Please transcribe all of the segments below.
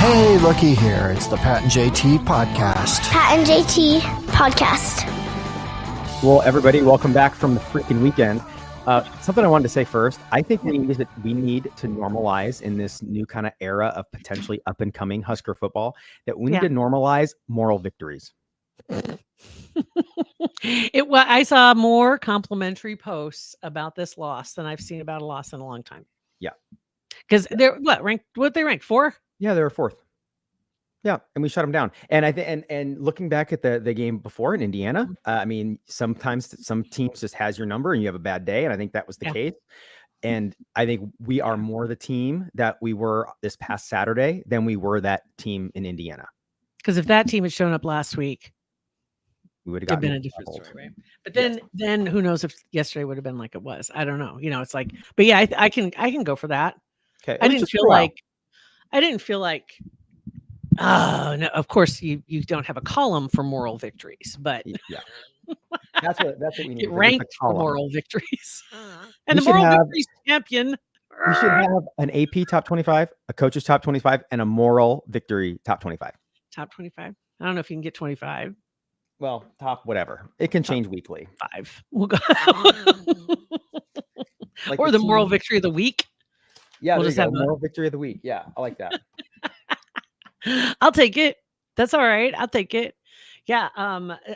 Hey, looky here. It's the Pat and JT podcast. Pat and JT podcast. Well, everybody, welcome back from the freaking weekend. Something I wanted to say first. I think we need to normalize in this new kind of era of potentially up and coming Husker football that we need to normalize moral victories. I saw more complimentary posts about this loss than I've seen about a loss in a long time. Yeah. Because they're what they ranked 4? Yeah, they were 4th. Yeah, and we shut them down. And I think, and looking back at the game before in Indiana, I mean, sometimes some teams just has your number and you have a bad day, and I think that was the case. And I think we are more the team that we were this past Saturday than we were that team in Indiana. Because if that team had shown up last week, we would have been a different story, right? But then who knows if yesterday would have been like it was? I don't know. You know, it's like, but yeah, I can go for that. Okay, I didn't feel like. Oh no! Of course, you don't have a column for moral victories, but yeah, that's what we need. Get ranked for moral victories, and the moral victories champion. We should have an AP top 25, a coach's top 25, and a moral victory top 25. Top 25. I don't know if you can get 25. Well, top whatever. It can change weekly. 5. We'll go. Like or the moral victory of the week. Yeah, we'll just have moral victory of the week. Yeah, I like that. I'll take it. That's all right. I'll take it. Yeah.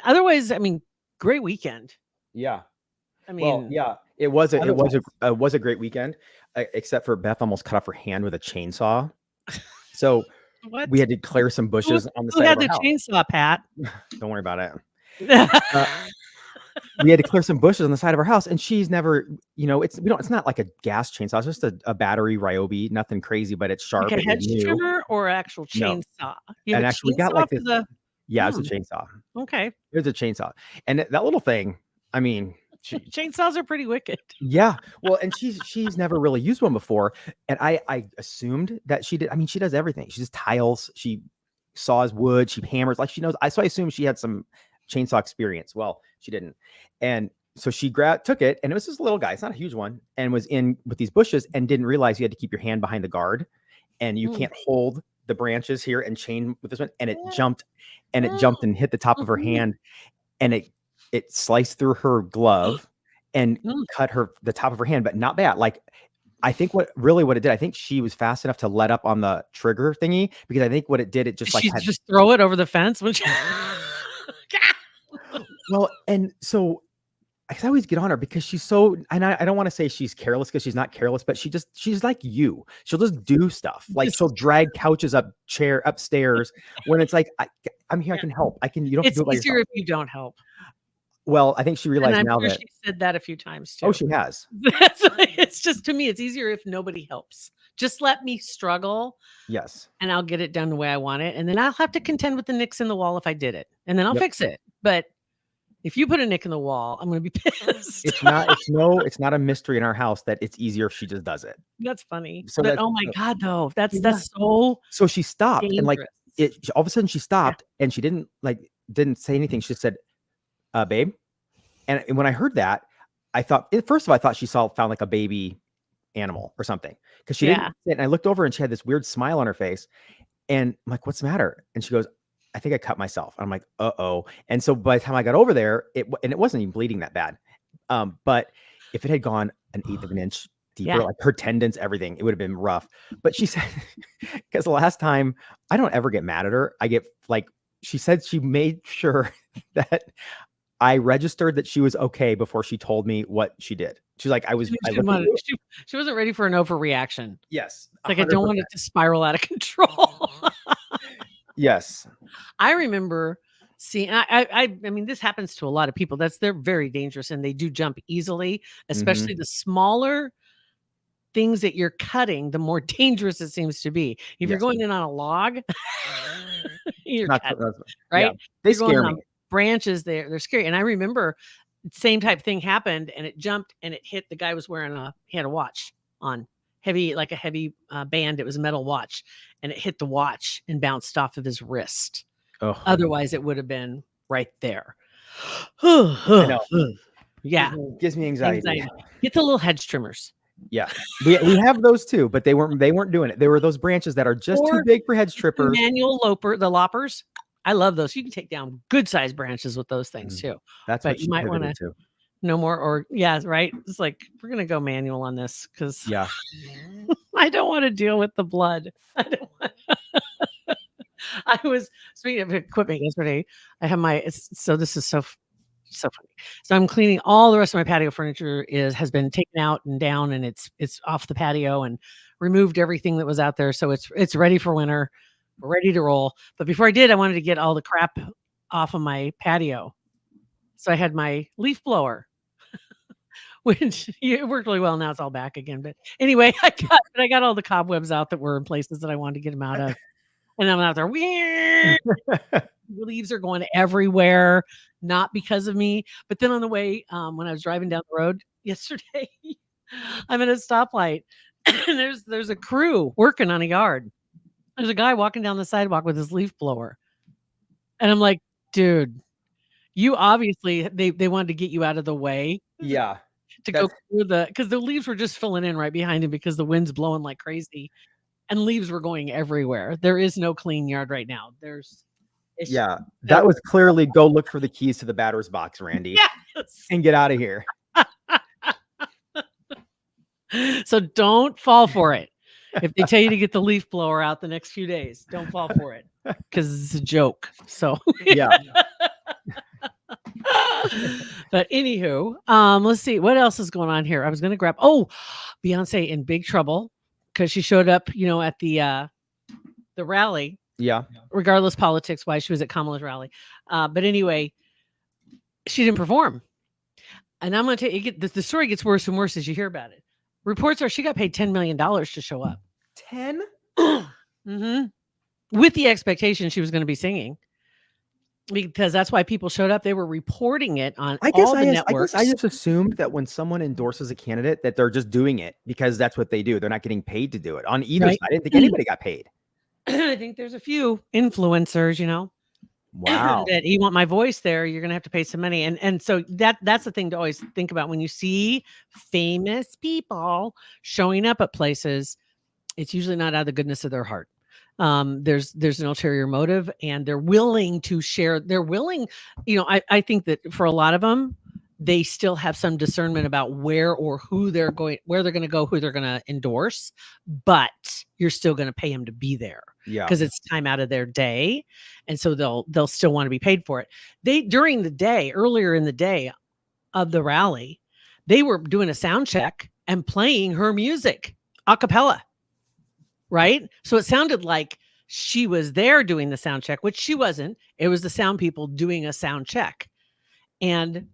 Otherwise, I mean, great weekend. Yeah. I mean, well, yeah, it was a great weekend, except for Beth almost cut off her hand with a chainsaw. So we had to clear some bushes on the side of our house. Who had the chainsaw, Pat? Don't worry about it. We had to clear some bushes on the side of our house, and she's never, it's not like a gas chainsaw. It's just a battery Ryobi, nothing crazy, but it's sharp. Okay, hedge trimmer or actual chainsaw? No. And actually, we got like this. Yeah, it's a chainsaw. Okay, it's a chainsaw, and that little thing. I mean, chainsaws are pretty wicked. Yeah, well, and she's never really used one before, and I assumed that she did. I mean, she does everything. She does tiles. She saws wood. She hammers. Like she knows. So I assumed she had some chainsaw experience. Well, she didn't. And so she took it, and it was this little guy. It's not a huge one, and was in with these bushes and didn't realize you had to keep your hand behind the guard, and you can't hold the branches here and chain with this one. And it jumped and hit the top of her hand, and it sliced through her glove and cut the top of her hand, but not bad. Like, I think what it did, I think she was fast enough to let up on the trigger thingy, because I think what it did, it just just throw it over the fence when she. Well, and so I always get on her because she's so, and I don't want to say she's careless, because she's not careless, but she's like you. She'll just do stuff. Like she'll drag couches upstairs when it's like, I'm here, I can help. You don't have to do it by yourself. It's easier if you don't help. Well, I think she realized now that she said that a few times too. Oh, she has. It's just, to me, it's easier if nobody helps. Just let me struggle. Yes. And I'll get it done the way I want it. And then I'll have to contend with the nicks in the wall if I did it. And then I'll fix it. But if you put a nick in the wall, I'm going to be pissed. It's not a mystery in our house that it's easier if she just does it. That's funny. So but oh my God, though. That's so. So she stopped dangerous. And like all of a sudden she stopped and she didn't say anything. She just said, babe. And when I heard that, I thought, first of all, I thought she found like a baby animal or something, because she didn't. And I looked over and she had this weird smile on her face, and I'm like, what's the matter? And she goes, I think I cut myself. I'm like, uh-oh. And so by the time I got over there, it wasn't even bleeding that bad. But if it had gone an eighth of an inch deeper, Yeah. like her tendons, everything. It would have been rough. But she said, because the last time, I don't ever get mad at her. I get like, she said she made sure that I registered that she was okay before she told me what she did. She's like, I looked at you. She wasn't ready for an overreaction. Yes. Like, I don't want it to spiral out of control. Yes. I remember seeing, I mean, this happens to a lot of people. They're very dangerous and they do jump easily, especially the smaller things that you're cutting, the more dangerous it seems to be. If you're going in on a log, you're cutting, right? Yeah, they scare me. Branches, they're scary. And I remember same type thing happened and it jumped and it hit the guy was wearing he had a watch on, heavy, like a heavy band. It was a metal watch and it hit the watch and bounced off of his wrist. Oh. Otherwise it would have been right there. I know. Yeah. It gives me anxiety. Get the little hedge trimmers. Yeah, we have those too, but they weren't doing it. There were those branches that are just too big for hedge trippers. Manual the loppers. I love those. You can take down good sized branches with those things too. That's but what you might want to no more, or right. It's like, we're going to go manual on this because I don't want to deal with the blood. I don't want I was, speaking of equipment yesterday, I have so this is so funny. So I'm cleaning all the rest of my patio furniture has been taken out and down and it's off the patio and removed everything that was out there. So it's ready for winter. We're ready to roll. But before I did, I wanted to get all the crap off of my patio. So I had my leaf blower, which it worked really well. Now it's all back again. But anyway, I got all the cobwebs out that were in places that I wanted to get them out of. And I'm out there, weird. Leaves are going everywhere, not because of me. But then on the way, when I was driving down the road yesterday, I'm at a stoplight and there's a crew working on a yard. There's a guy walking down the sidewalk with his leaf blower. And I'm like, dude, you obviously, they wanted to get you out of the way. Yeah. To go through because the leaves were just filling in right behind him because the wind's blowing like crazy. And leaves were going everywhere. There is no clean yard right now. That was clearly go look for the keys to the batter's box, Randy. Yes. And get out of here. So don't fall for it. If they tell you to get the leaf blower out the next few days, don't fall for it because it's a joke. So yeah. But anywho, let's see what else is going on here. I was going to grab Beyonce in big trouble because she showed up, at the rally. Yeah. Regardless politics wise, she was at Kamala's rally. But anyway, she didn't perform. And I'm going to tell you, the story gets worse and worse as you hear about it. Reports are she got paid $10 million to show up. 10? Mm-hmm. With the expectation she was going to be singing. Because that's why people showed up. They were reporting it on all the networks. I just assumed that when someone endorses a candidate that they're just doing it because that's what they do. They're not getting paid to do it. On either side, I didn't think anybody got paid. I think there's a few influencers, Wow. that you want my voice there, you're going to have to pay some money. And so that's the thing to always think about when you see famous people showing up at places. It's usually not out of the goodness of their heart. There's an ulterior motive and they're willing to share. They're willing, I think that for a lot of them, they still have some discernment about where or who they're going, where they're going to go, who they're going to endorse, but you're still going to pay them to be there. Yeah. Because it's time out of their day. And so they'll still want to be paid for it. During the day, earlier in the day of the rally, they were doing a sound check and playing her music a cappella. Right. So it sounded like she was there doing the sound check, which she wasn't. It was the sound people doing a sound check. And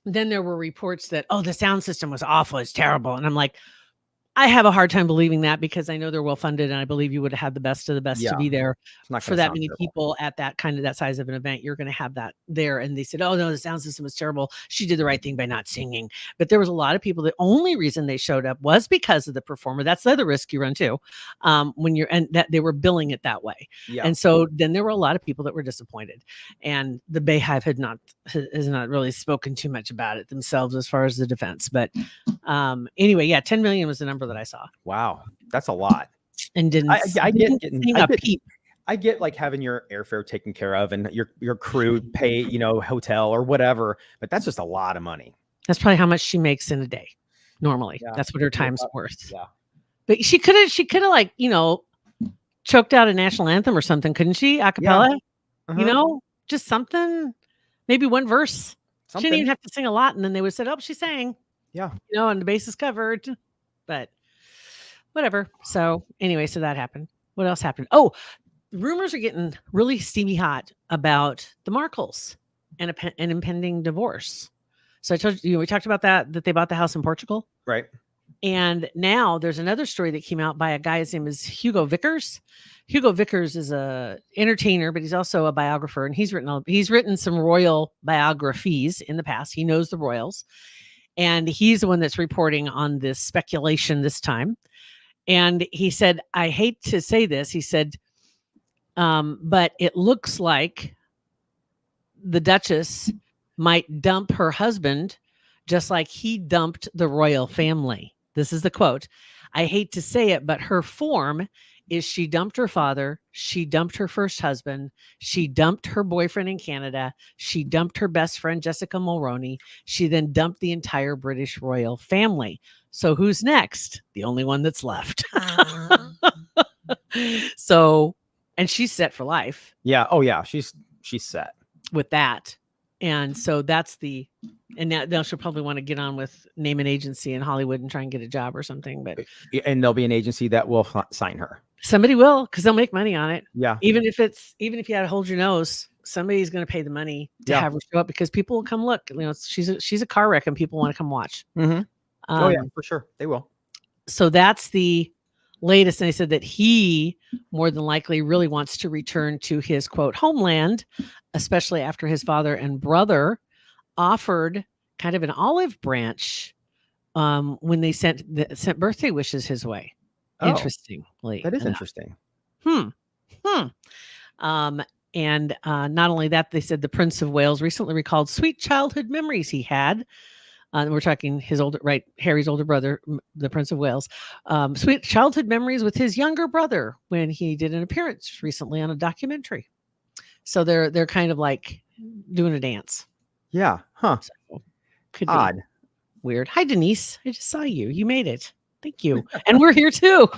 then there were reports that, the sound system was awful. It's terrible. And I'm like, I have a hard time believing that because I know they're well funded and I believe you would have had the best of the best to be there for that many people at that size of an event. You're going to have that there. And they said, oh no, the sound system was terrible. She did the right thing by not singing. But there was a lot of people. The only reason they showed up was because of the performer. That's the other risk you run too. And that they were billing it that way. Yeah. And so then there were a lot of people that were disappointed and the Bayhive has not really spoken too much about it themselves as far as the defense. But anyway, 10 million was the number that I saw. Wow, that's a lot. And I get like having your airfare taken care of and your crew pay, hotel or whatever, but that's just a lot of money. That's probably how much she makes in a day. Normally, Yeah. that's what her time's worth. Yeah. But she could have like, choked out a national anthem or something, couldn't she? A cappella, just something, maybe one verse. She didn't even have to sing a lot. And then they would have said, oh, she sang. Yeah. And the base is covered. But whatever. So anyway, so that happened. What else happened? Oh, rumors are getting really steamy hot about the Markles and an impending divorce. So I told you, we talked about that they bought the house in Portugal. Right. And now there's another story that came out by a guy. His name is Hugo Vickers. Hugo Vickers is a entertainer, but he's also a biographer, and he's written some royal biographies in the past. He knows the royals, and he's the one that's reporting on this speculation this time. And he said, I hate to say this. He said, but it looks like the Duchess might dump her husband just like he dumped the royal family. This is the quote. I hate to say it, but her form is she dumped her father. She dumped her first husband. She dumped her boyfriend in Canada. She dumped her best friend, Jessica Mulroney. She then dumped the entire British royal family. So who's next? The only one that's left. So, and she's set for life. Yeah. Oh yeah. She's set with that. And so that's and now she'll probably want to get on with name an agency in Hollywood and try and get a job or something. But and there'll be an agency that will sign her. Somebody will, because they'll make money on it. Yeah. Even if you had to hold your nose, somebody's going to pay the money to have her show up because people will come look. She's a car wreck and people want to come watch. Mm-hmm. Oh yeah, for sure they will. So that's the latest. And they said that he more than likely really wants to return to his quote homeland, especially after his father and brother offered kind of an olive branch when they sent birthday wishes his way. Oh, interestingly, that is interesting. And not only that, they said the Prince of Wales recently recalled sweet childhood memories he had. We're talking Harry's older brother, the Prince of Wales. Sweet childhood memories with his younger brother when he did an appearance recently on a documentary. So they're kind of like doing a dance. Yeah. Huh. So, could odd. Be weird. Hi, Denise. I just saw you. You made it. Thank you. And we're here too.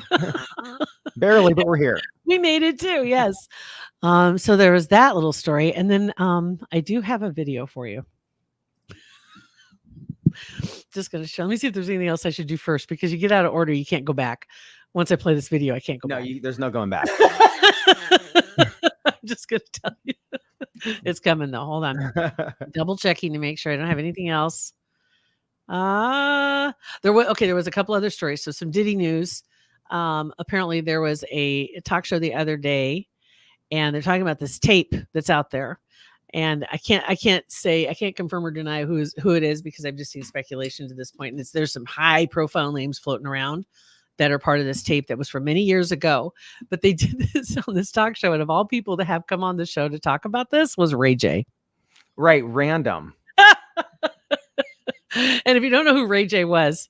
Barely, but we're here. We made it too. Yes. So there was that little story. And then I do have a video for you. Just going to show. Let me see if there's anything else I should do first, because you get out of order. You can't go back. Once I play this video, I can't go back. No, there's no going back. I'm just going to tell you. It's coming though. Hold on. Double checking to make sure I don't have anything else. There was a couple other stories. So some Diddy news. Apparently there was a talk show the other day, and they're talking about this tape that's out there. And I can't confirm or deny who it is, because I've just seen speculation to this point. And there's some high profile names floating around that are part of this tape that was from many years ago. But they did this on this talk show. And of all people to have come on the show to talk about this was Ray J. Right. Random. And if you don't know who Ray J was,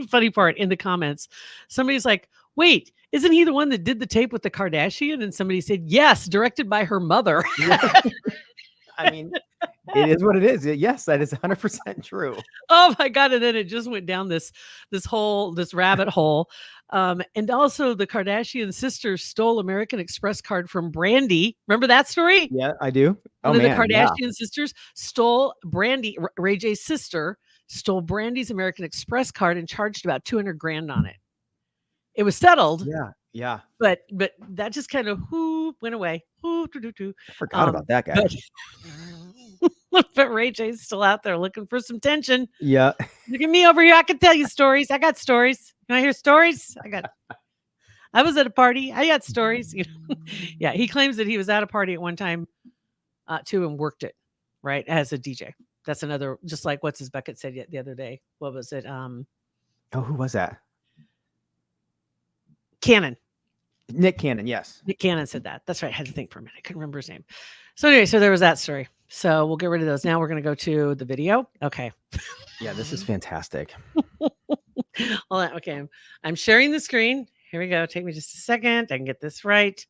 funny part in the comments, somebody's like, wait, isn't he the one that did the tape with the Kardashian? And somebody said, yes, directed by her mother. I mean, it is what it is. Yes, that is 100% true. Oh my God. And then it just went down this rabbit hole. And also the Kardashian sisters stole American Express card from Brandy. Remember that story? Yeah, I do. One of the Kardashian sisters stole Brandy, Ray J's sister, stole Brandy's American Express card and charged about $200,000 on it. It was settled. Yeah. But that just kind of went away. I forgot about that guy. But Ray J's still out there looking for some tension. Yeah. Look at me over here. I can tell you stories. I got stories. You want to hear stories? I was at a party. I got stories. Yeah. He claims that he was at a party at one time too, and worked it right as a DJ. That's another, just like what's his bucket said the other day. What was it? Who was that? Cannon. Nick Cannon, yes. Nick Cannon said that. That's right. I had to think for a minute. I couldn't remember his name. So anyway, so there was that story. So we'll get rid of those. Now we're going to go to the video. Okay. Yeah, this is fantastic. Hold on. Okay. I'm sharing the screen. Here we go. Take me just a second. I can get this right.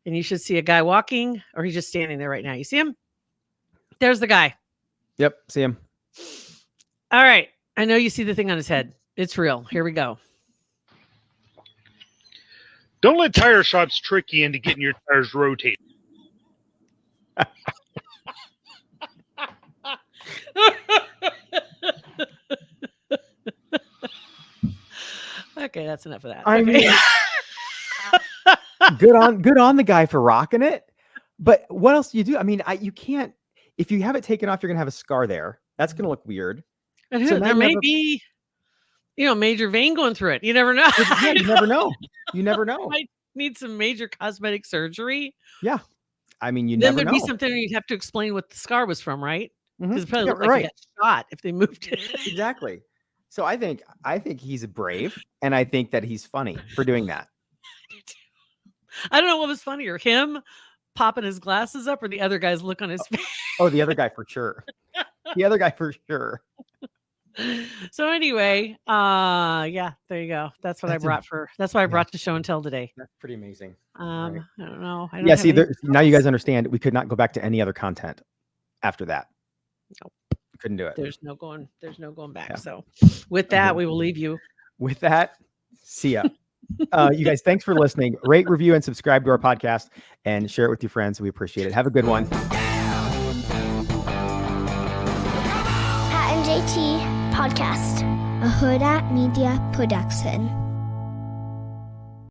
And you should see a guy walking, or he's just standing there right now. You see him? There's the guy. Yep. See him. All right. I know you see the thing on his head. It's real. Here we go. Don't let tire shops trick you into getting your tires rotated. Okay, that's enough of that. I Okay. mean, good on the guy for rocking it. But what else do you do? I mean, you can't, if you have it taken off, you're gonna have a scar there. That's gonna look weird. And So there may be, major vein going through it. You never know. Yeah, you never know. You never know. Might need some major cosmetic surgery. Yeah. I mean, Then never there'd know. be something you'd have to explain what the scar was from, right? Because it probably Yeah, looked like he got shot if they moved it. Exactly. So I think he's brave, and I think that he's funny for doing that. I don't know what was funnier, him popping his glasses up or the other guy's look on his face. Oh, the other guy for sure. The other guy for sure. So anyway, yeah, there you go. That's what I brought that's why I brought to show and tell today. That's pretty amazing. I don't know. Yeah, see, now you guys understand we could not go back to any other content after that. Nope. Couldn't do it. There's no going back. Yeah. So with that, we will leave you. With that, see ya. You guys, thanks for listening. Rate, review, and subscribe to our podcast and share it with your friends. We appreciate it. Have a good one. Pat and JT Podcast, a Hurrdat Media Production.